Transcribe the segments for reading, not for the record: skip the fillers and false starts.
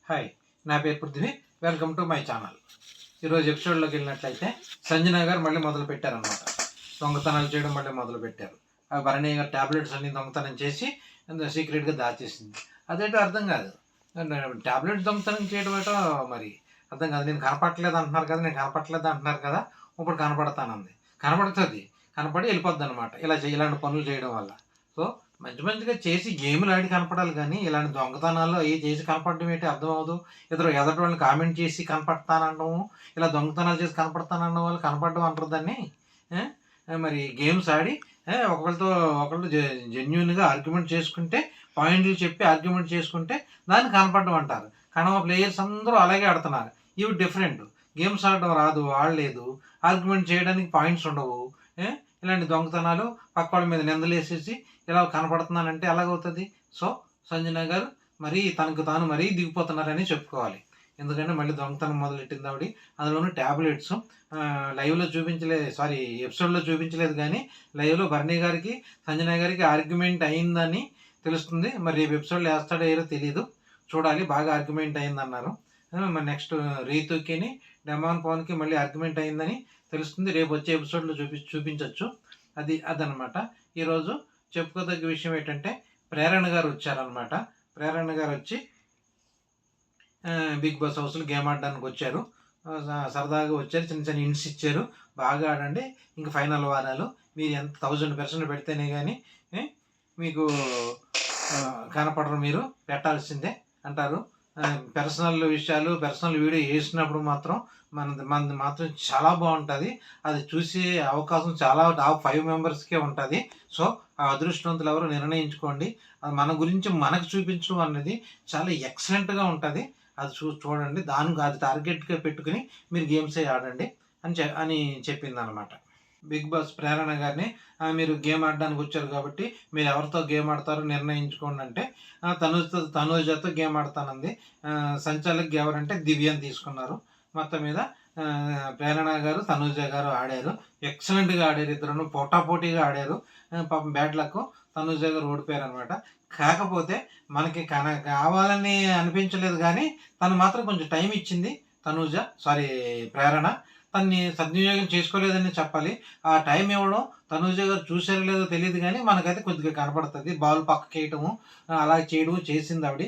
Hi, నా పేరు Prithvi. Welcome to my channel. ఈరోజు ఎపిసోడ్లోకి వెళ్ళినట్లయితే సంజన గారు మళ్ళీ మొదలు పెట్టారనమాట. దొంగతనాలు చేయడం మళ్ళీ మొదలుపెట్టారు. ఆ భరణి గారు ట్యాబ్లెట్స్ అన్ని దొంగతనం చేసి సీక్రెట్గా దాచేసింది. అదేంటో అర్థం కాదు. ట్యాబ్లెట్స్ దొంగతనం చేయడం ఏంటో మరి అర్థం కాదు. నేను కనపడట్లేదు అంటున్నారు కదా, నేను కనపడట్లేదు అంటున్నారు కదా, ఇప్పుడు కనపడతానంది. కనపడుతుంది, కనపడి వెళ్ళిపోద్ది అనమాట. ఇలాంటి పనులు చేయడం వల్ల. సో మంచి మంచిగా చేసి గేమ్లు ఆడి కనపడాలి కానీ ఇలాంటి దొంగతనాలు అవి చేసి కనపడడం ఏంటి అర్థం అవ్వదు. ఎదుటి వాళ్ళని కామెంట్ చేసి కనపడతానడం, ఇలా దొంగతనాలు చేసి కనపడతానన్న వాళ్ళు కనపడడం అంటారు దాన్ని. మరి గేమ్స్ ఆడి ఒకళ్ళు జెన్యున్గా ఆర్గ్యుమెంట్ చేసుకుంటే, పాయింట్లు చెప్పి ఆర్గ్యుమెంట్ చేసుకుంటే దాన్ని కనపడడం అంటారు. కానీ ప్లేయర్స్ అందరూ అలాగే ఆడుతున్నారు. ఇవి డిఫరెంట్. గేమ్స్ ఆడడం రాదు, ఆడలేదు, ఆర్గ్యుమెంట్ చేయడానికి పాయింట్స్ ఉండవు. ఇలాంటి దొంగతనాలు పక్క వాళ్ళ మీద నిందలేసేసి ఇలా కనపడుతున్నానంటే ఎలాగవుతుంది? సో సంజన గారు తనకు తాను మరీ దిగిపోతున్నారని చెప్పుకోవాలి. ఎందుకంటే మళ్ళీ దొంగతనం మొదలెట్టింది ఆవిడ. అందులోనూ ట్యాబ్లెట్స్ లైవ్లో ఎపిసోడ్లో చూపించలేదు కానీ లైవ్లో భరణి గారికి సంజన గారికి ఆర్గ్యుమెంట్ అయిందని తెలుస్తుంది. మరి రేపు ఎపిసోడ్లో వేస్తాడో ఏదో తెలియదు, చూడాలి. బాగా ఆర్గ్యుమెంట్ అయిందన్నారు. మరి నెక్స్ట్ రీతుకిని డెమాన్ పవన్కి మళ్ళీ ఆర్గ్యుమెంట్ అయిందని తెలుస్తుంది. రేపు వచ్చే ఎపిసోడ్లో చూపించవచ్చు. అదనమాట. ఈరోజు చెప్పుకోదగ్గ విషయం ఏంటంటే ప్రేరణ గారు వచ్చారనమాట. ప్రేరణ గారు వచ్చి బిగ్ బాస్ హౌస్లో గేమ్ ఆడడానికి వచ్చారు. సరదాగా వచ్చారు, చిన్న చిన్న హింట్స్ ఇచ్చారు. బాగా ఆడండి, ఇంకా ఫైనల్ వారాలు మీరు ఎంత 1000% పెడితేనే కానీ మీకు కనపడరు, మీరు పెట్టాల్సిందే అంటారు. పర్సనల్ విషయాలు, పర్సనల్ వీడియో వేసినప్పుడు మాత్రం మనది మాత్రం చాలా బాగుంటుంది. అది చూసే అవకాశం చాలా టాప్ 5 మెంబర్స్కే ఉంటుంది. సో ఆ అదృష్టవంతులు ఎవరు నిర్ణయించుకోండి. అది మన గురించి మనకు చూపించడం అనేది చాలా ఎక్సలెంట్గా ఉంటుంది. అది చూడండి, అది టార్గెట్గా పెట్టుకుని మీరు గేమ్సే ఆడండి అని చెప్పింది అనమాట. బిగ్ బాస్ ప్రేరణ గారిని మీరు గేమ్ ఆడడానికి వచ్చారు కాబట్టి మీరు ఎవరితో గేమ్ ఆడతారో నిర్ణయించుకోండి అంటే తనూజతో గేమ్ ఆడతానంది. సంచాలక్ ఎవరంటే దివ్యని తీసుకున్నారు. మొత్తం మీద ప్రేరణ గారు తనూజ గారు ఆడారు. ఎక్సలెంట్గా ఆడారు. ఇద్దరు పోటాపోటీగా ఆడారు. పాపం బ్యాడ్ లక్ తనూజ గారు ఓడిపోయారు అనమాట. కాకపోతే మనకి కావాలని అనిపించలేదు కానీ తను మాత్రం కొంచెం టైం ఇచ్చింది. ప్రేరణ తన్ని సద్వినియోగం చేసుకోలేదని చెప్పాలి. ఆ టైం ఇవ్వడం తనూజ గారు చూసారో లేదో తెలియదు కానీ మనకైతే కొద్దిగా కనపడుతుంది. బాల్ పక్కకి వేయటము అలా చేయడం చేసింది ఆవిడ.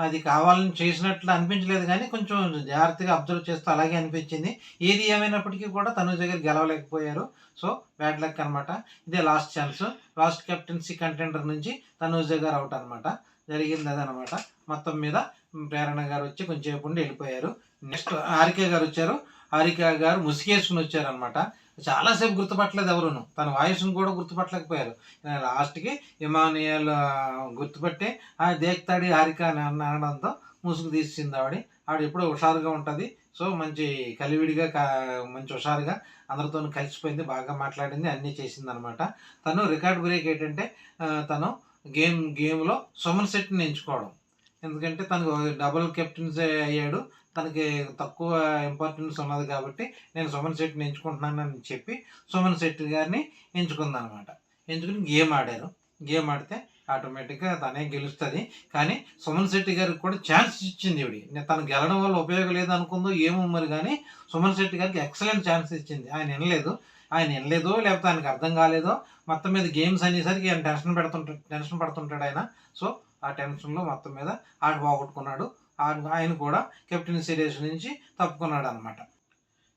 అది కావాలని చేసినట్లు అనిపించలేదు కానీ కొంచెం జాగ్రత్తగా అబ్జర్వ్ చేస్తూ అలాగే అనిపించింది. ఏది ఏమైనప్పటికీ కూడా తనూజ గారు గెలవలేకపోయారు. సో బ్యాడ్ లక్ అనమాట. ఇదే last chance. Last captaincy contender నుంచి తనూజ గారు అవుట్ అనమాట. జరిగింది అదనమాట. మొత్తం మీద ప్రేరణ గారు వచ్చి కొంచెం ఉండి వెళ్ళిపోయారు. నెక్స్ట్ హారిక గారు వచ్చారు. హారిక గారు ముసుగేసుకుని వచ్చారనమాట. చాలాసేపు గుర్తుపట్టలేదు ఎవరును. తన వాయిస్ను కూడా గుర్తుపట్టలేకపోయారు. లాస్ట్కి ఇమానియల్ గుర్తుపట్టి దేక్తాడి హారిక అని అనడంతో ముసుగు తీసింది ఆవిడ ఎప్పుడూ హుషారుగా ఉంటుంది. సో మంచి కలివిడిగా మంచి హుషారుగా అందరితో కలిసిపోయింది, బాగా మాట్లాడింది, అన్నీ చేసింది అనమాట. తను రికార్డ్ బ్రేక్ ఏంటంటే తను గేమ్లో సుమన్ శెట్టిని ఎంచుకోవడం. ఎందుకంటే తనకు డబుల్ కెప్టెన్సీ అయ్యాడు. తనకి తక్కువ ఇంపార్టెన్స్ ఉన్నది కాబట్టి నేను సుమన్ శెట్టిని ఎంచుకుంటున్నానని చెప్పి సుమన్ శెట్టి గారిని ఎంచుకుందనమాట. ఎంచుకుని గేమ్ ఆడారు. గేమ్ ఆడితే ఆటోమేటిక్గా తనే గెలుస్తుంది. కానీ సుమన్ శెట్టి గారికి కూడా ఛాన్స్ ఇచ్చింది ఇవిడి. తను గెలడం వల్ల ఉపయోగం లేదు అనుకుందో ఏమో మరి, కానీ సుమన్ శెట్టి గారికి ఎక్సలెంట్ ఛాన్స్ ఇచ్చింది. ఆయన వినలేదో లేకపోతే ఆయనకు అర్థం కాలేదో, మొత్తం మీద గేమ్స్ అనేసరికి ఆయన టెన్షన్ పడుతుంటాడు ఆయన. సో ఆ టెన్షన్లో మొత్తం మీద ఆట పోగొట్టుకున్నాడు. ఆయన కూడా కెప్టెన్సీ రేస్ నుంచి తప్పుకున్నాడు అనమాట.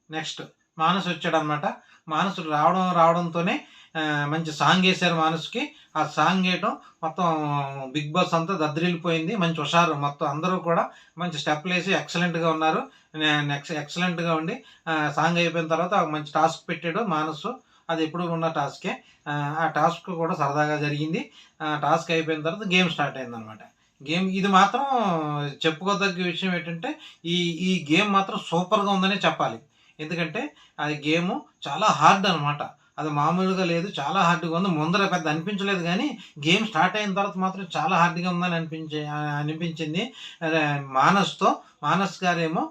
నెక్స్ట్ మానస్ వచ్చాడనమాట. మానసు రావడంతోనే మంచి సాంగ్ వేశారు మానసుకి. ఆ సాంగ్ వేయటం మొత్తం బిగ్ బాస్ అంతా దద్దరిల్లిపోయింది. మంచి హుషారు, మొత్తం అందరూ కూడా మంచి స్టెప్లు వేసి ఎక్సలెంట్గా ఉన్నారు. ఎక్సలెంట్గా ఉండి సాంగ్ అయిపోయిన తర్వాత మంచి టాస్క్ పెట్టాడు మానసు. అది ఎప్పుడు ఉన్న టాస్కే. ఆ టాస్క్ కూడా సరదాగా జరిగింది. టాస్క్ అయిపోయిన తర్వాత గేమ్ స్టార్ట్ అయిందనమాట. ఇది మాత్రం చెప్పుకోదగ్గ విషయం ఏంటంటే ఈ గేమ్ మాత్రం సూపర్గా ఉందనే చెప్పాలి. ఎందుకంటే అది గేము చాలా హార్డ్ అనమాట. అది మామూలుగా లేదు, చాలా హార్డ్గా ఉంది. ముందర పెద్ద అనిపించలేదు కానీ గేమ్ స్టార్ట్ అయిన తర్వాత మాత్రం చాలా హార్డ్గా ఉందని అనిపించింది. మానస్ గారేమో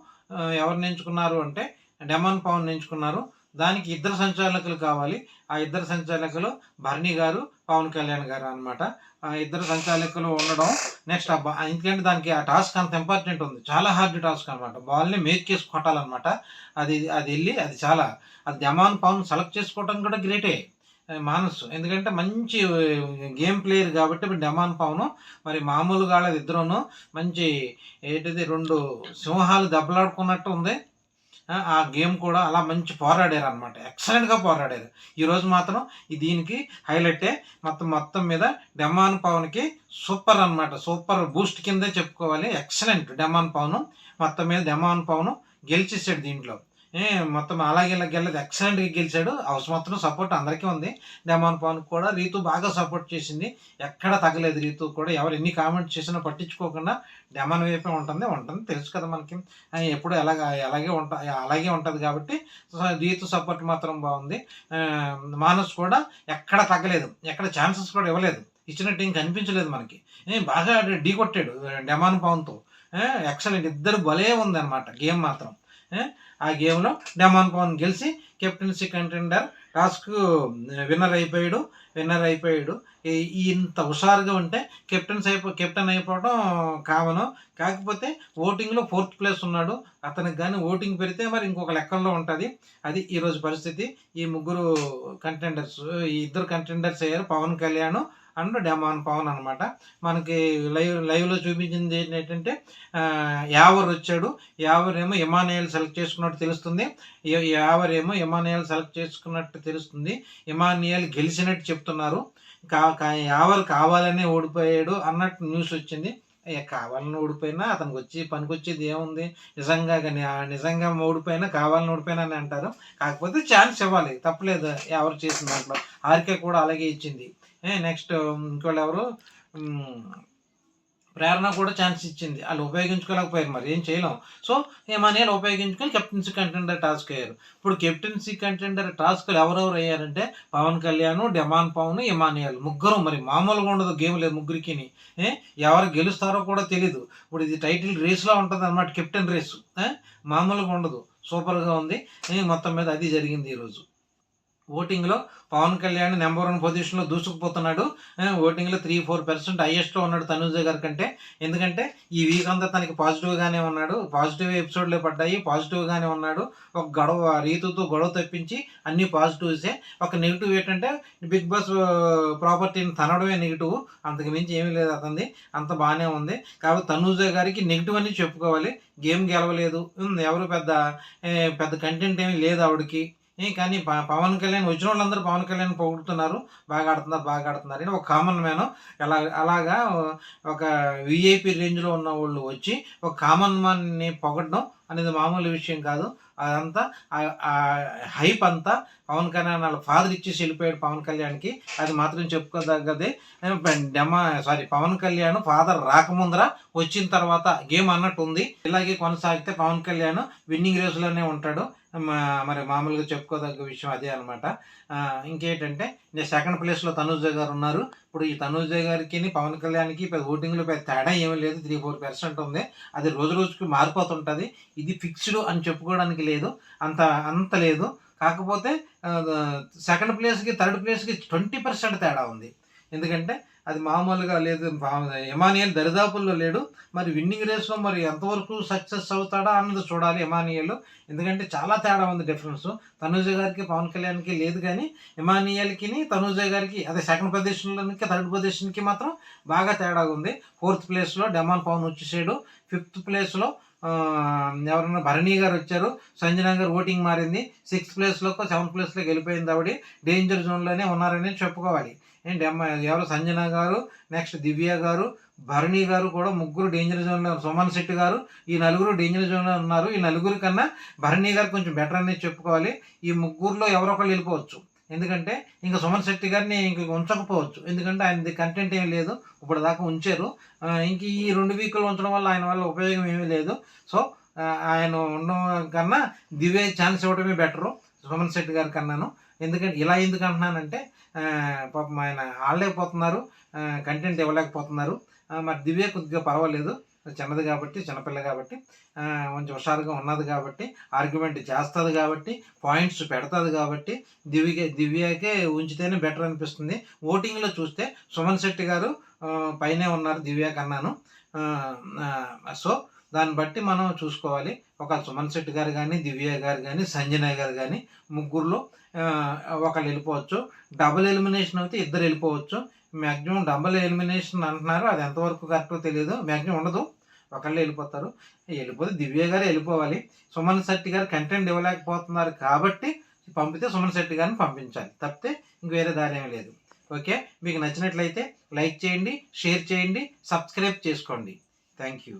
ఎవరిని ఎంచుకున్నారు అంటే డెమాన్ పవన్ ఎంచుకున్నారు. దానికి ఇద్దరు సంచాలకులు కావాలి. ఆ ఇద్దరు సంచాలకులు భరణి గారు, పవన్ కళ్యాణ్ గారు అనమాట. ఆ ఇద్దరు సంచాలకులు ఉండడం నెక్స్ట్ ఎందుకంటే దానికి ఆ టాస్క్ అంత ఇంపార్టెంట్ ఉంది. చాలా హార్డ్ టాస్క్ అనమాట. బాల్‌ని మేక్ చేసి కొట్టాలనమాట. అది ఎళ్లి అది చాలా అది ధమాన్ పవన్ సెలెక్ట్ చేసుకోవడం కూడా గ్రేటే. మానస్ ఎందుకంటే మంచి గేమ్ ప్లేయర్ కాబట్టి ఇప్పుడు డమాన్ పవన్ మరి మామూలుగా ఆడలేదు ఇద్దరును మంచి ఏంటిది 2 సింహాలు దెబ్బలాడుకున్నట్టు ఉంది. ఆ గేమ్ కూడా అలా మంచి పోరాడారు అనమాట. ఎక్సలెంట్‌గా పోరాడారు. ఈరోజు మాత్రం దీనికి హైలైటే మొత్తం మీద డమాన్ పవన్‌కి సూపర్ అనమాట. సూపర్ బూస్ట్ కిందే చెప్పుకోవాలి. ఎక్సలెంట్ డమాన్ పవన్. మొత్తం మీద డమాన్ పవన్ గెలిచేసాడు దీంట్లో. మొత్తం అలాగే ఇలా గెలలేదు ఎక్సలెంట్‌గా గెలిచాడు. హౌస్ మొత్తం సపోర్ట్ అందరికీ ఉంది. డమాన్ పవన్‌కి కూడా రీతు బాగా సపోర్ట్ చేసింది. ఎక్కడ తగ్గలేదు రీతు కూడా. ఎవరు ఎన్ని కామెంట్స్ చేసినా పట్టించుకోకుండా డమాన్ వైపే ఉంటుంది. తెలుసు కదా మనకి. ఎప్పుడు అలాగే ఉంటది కాబట్టి రీతు సపోర్ట్ మాత్రం బాగుంది. మానస్ కూడా ఎక్కడ తగ్గలేదు. ఎక్కడ ఛాన్సెస్ కూడా ఇవ్వలేదు. ఇచ్చినట్టు ఇంక అనిపించలేదు మనకి. బాగా ఢీకొట్టాడు డమాన్ పవన్‌తో. ఎక్సలెంట్ ఇద్దరు భలే ఉందన్నమాట గేమ్ మాత్రం. ఆ గేమ్‌లో డమాన్ పవన్ గెలిచి కెప్టెన్సీ కంటెండర్ టాస్క్ విన్నర్ అయిపోయాడు. ఇంత హుషారుగా ఉంటే కెప్టెన్ అయిపోవడం కామను. కాకపోతే ఓటింగ్‌లో 4థ్ ప్లేస్ ఉన్నాడు. అతనికి గాని ఓటింగ్ పెరిగితే మరి ఇంకొక లెక్కల్లో ఉంటది. అది ఈరోజు పరిస్థితి. ఈ ఇద్దరు కంటెండర్స్ అయ్యారు. పవన్ కళ్యాణ్ అండ్ డమాన్ పవన్ అనమాట. మనకి లైవ్‌లో చూపించింది ఏంటంటే యావర్ వచ్చాడు. యావరేమో ఇమానుయేల్ సెలెక్ట్ చేసుకున్నట్టు తెలుస్తుంది. ఇమానుయేల్ గెలిచినట్టు చెప్తున్నారు. యావర్ కావాలనే ఓడిపోయాడు అన్నట్టు న్యూస్ వచ్చింది. కావాలని ఓడిపోయినా అతనికి పనికొచ్చేది ఏముంది? నిజంగా ఓడిపోయినా కావాలని ఓడిపోయినా అని అంటారు. కాకపోతే ఛాన్స్ ఇవ్వాలి. తప్పులేదు ఎవరు చేసిన దాంట్లో. ఆర్కే కూడా అలాగే ఇచ్చింది. నెక్స్ట్ ఇంకోళ్ళు ఎవరు ప్రేరణ కూడా ఛాన్స్ ఇచ్చింది. వాళ్ళు ఉపయోగించుకోలేకపోయారు. మరి ఏం చేయలేం. సో ఇమానుయేల్ ఉపయోగించుకొని కెప్టెన్సీ కంటెండర్ టాస్క్ అయ్యారు. ఇప్పుడు కెప్టెన్సీ కంటెండర్ టాస్క్‌లు ఎవరెవరు అయ్యారంటే పవన్ కళ్యాణ్, డమాన్ పవన్, ఇమానుయేల్ ముగ్గురు. మరి మామూలుగా ఉండదు గేమ్ లేదు ముగ్గురికిని. ఎవరు గెలుస్తారో కూడా తెలీదు. ఇప్పుడు ఇది టైటిల్ రేస్‌లా ఉంటదన్నమాట. Captain race. మామూలుగా ఉండదు. సూపర్‌గా ఉంది. మొత్తం మీద అది జరిగింది ఈరోజు. ఓటింగ్‌లో పవన్ కళ్యాణ్ నెంబర్ 1 పొజిషన్‌లో దూసుకుపోతున్నాడు. ఓటింగ్‌లో 3-4% హైయెస్ట్‌లో ఉన్నాడు తనూజ గారి కంటే. ఎందుకంటే ఈ వీక్ అంతా తనకి పాజిటివ్‌గానే ఉన్నాడు. పాజిటివ్ ఎపిసోడ్‌లే పడ్డాయి. పాజిటివ్‌గానే ఉన్నాడు. ఒక రీతుతో గొడవ తప్పించి అన్నీ పాజిటివ్సే. ఒక నెగెటివ్ ఏంటంటే బిగ్ బాస్ ప్రాపర్టీని తనడమే నెగెటివ్. అంతకు మించి ఏమీ లేదు అతనిది. అంత బానే ఉంది. కాబట్టి తనూజ గారికి నెగెటివ్ అని చెప్పుకోవాలి. గేమ్ గెలవలేదు. ఎవరు పెద్ద కంటెంట్ ఏమీ లేదు ఆవిడకి. కానీ పవన్ కళ్యాణ్ వచ్చిన వాళ్ళందరూ పవన్ కళ్యాణ్ పొగుడుతున్నారు. బాగా ఆడుతున్నారు అని ఒక కామన్ మ్యాన్ అలాగా ఒక వీఐపీ రేంజ్‌లో ఉన్నవాళ్ళు వచ్చి ఒక కామన్ మ్యాన్‌ని పొగడడం అనేది మామూలు విషయం కాదు. అదంతా హైప్ అంతా పవన్ కళ్యాణ్ వాళ్ళ ఫాదర్ ఇచ్చేసి వెళ్ళిపోయాడు పవన్ కళ్యాణ్‌కి. అది మాత్రం చెప్పుకోదగ్గదే. పవన్ కళ్యాణ్ ఫాదర్ రాకముందర వచ్చిన తర్వాత గేమ్ అన్నట్టు ఉంది. ఇలాగే కొనసాగితే పవన్ కళ్యాణ్ విన్నింగ్ రేస్‌లోనే ఉంటాడు. మరి మామూలుగా చెప్పుకోదగ్గ విషయం అదే అనమాట. ఇంకేంటంటే సెకండ్ ప్లేస్‌లో తనూజ గారు ఉన్నారు. ఇప్పుడు ఈ తనూజ గారికి పవన్ కళ్యాణ్‌కి ఓటింగ్‌లో పెద్ద తేడా ఏమీ లేదు. 3-4% ఉంది. అది రోజుకి మారిపోతుంటది. ఇది ఫిక్స్‌డ్ అని చెప్పుకోవడానికి లేదు. అంత లేదు. కాకపోతే సెకండ్ ప్లేస్‌కి, థర్డ్ ప్లేస్‌కి 20% తేడా ఉంది. ఎందుకంటే అది మామూలుగా లేదు. ఇమానుయేల్ దరిదాపుల్లో లేడు. మరి విన్నింగ్ రేస్‌లో మరి ఎంతవరకు సక్సెస్ అవుతాడా అన్నది చూడాలి ఇమానుయేల్. ఎందుకంటే చాలా తేడా ఉంది డిఫరెన్సు. తనూజ గారికి, పవన్ కళ్యాణ్‌కి లేదు గానీ ఇమానుయేల్‌కిని, తనూజ గారికి అదే సెకండ్ పొజిషన్‌లోనికి, థర్డ్ పొజిషన్‌కి మాత్రం బాగా తేడా ఉంది. 4థ్ ప్లేస్‌లో డమాన్ పవన్ వచ్చేసాడు. 5థ్ ప్లేస్‌లో ఎవరన్నా భరణి గారు వచ్చారు. సంజన గారు ఓటింగ్ మారింది. 6థ్ ప్లేస్‌లోకో, 7థ్ ప్లేస్‌లోకి వెళ్ళిపోయింది ఆవిడ. డేంజర్ జోన్‌లోనే ఉన్నారని చెప్పుకోవాలి. ఎవరు సంజన గారు, నెక్స్ట్ దివ్య గారు, భరణి గారు కూడా ముగ్గురు డేంజర్ జోన్‌లో, సుమన్ శెట్టి గారు ఈ నలుగురు డేంజర్ జోన్‌లో ఉన్నారు. ఈ నలుగురి కన్నా భరణి గారు కొంచెం బెటర్ అనేది చెప్పుకోవాలి. ఈ ముగ్గురులో ఎవరో ఒకళ్ళు వెళ్ళిపోవచ్చు. ఎందుకంటే ఇంక సుమన్ శెట్టి గారిని ఇంక ఉంచకపోవచ్చు. ఎందుకంటే ఆయనది కంటెంట్ ఏమీ లేదు. ఇప్పటిదాకా ఉంచారు. ఇంక ఈ 2 వీకులు ఉంచడం వల్ల ఆయన వల్ల ఉపయోగం ఏమీ లేదు. సో ఆయన ఉండడం కన్నా దివ్య ఛాన్స్ ఇవ్వడమే బెటరు సుమన్ శెట్టి గారి కన్నాను. ఎందుకు అంటున్నానంటే పాపం ఆయన ఆడలేకపోతున్నారు. కంటెంట్ ఇవ్వలేకపోతున్నారు. మరి దివ్య కొద్దిగా పర్వాలేదు. చిన్నది కాబట్టి, చిన్నపిల్ల కాబట్టి, కొంచెం హుషారుగా ఉన్నది కాబట్టి, ఆర్గ్యుమెంట్ చేస్తుంది కాబట్టి, పాయింట్స్ పెడుతుంది కాబట్టి దివ్యకే ఉంచితేనే బెటర్ అనిపిస్తుంది. ఓటింగ్లో చూస్తే సుమన్ శెట్టి గారు పైనే ఉన్నారు దివ్య కన్నాను. సో దాన్ని బట్టి మనం చూసుకోవాలి. ఒక సుమన్ శెట్టి గారు కానీ, దివ్య గారు కానీ, సంజన గారు కానీ, ముగ్గురులో ఒకళ్ళు వెళ్ళిపోవచ్చు. డబుల్ ఎలిమినేషన్ అయితే ఇద్దరు వెళ్ళిపోవచ్చు. మ్యాక్సిమం డబుల్ ఎలిమినేషన్ అంటున్నారు, అది ఎంతవరకు కరెక్టో తెలియదు. మ్యాక్సిమం ఉండదు, ఒకళ్ళే వెళ్ళిపోతారు. వెళ్ళిపోతే దివ్య గారు వెళ్ళిపోవాలి. సుమన్ శెట్టి గారు కంటెంట్ ఇవ్వలేకపోతున్నారు కాబట్టి పంపితే సుమన్ శెట్టి గారిని పంపించాలి, తప్పితే ఇంక వేరే దారి ఏమీ లేదు. ఓకే, మీకు నచ్చినట్లయితే లైక్ చేయండి, షేర్ చేయండి, సబ్స్క్రైబ్ చేసుకోండి. Thank you.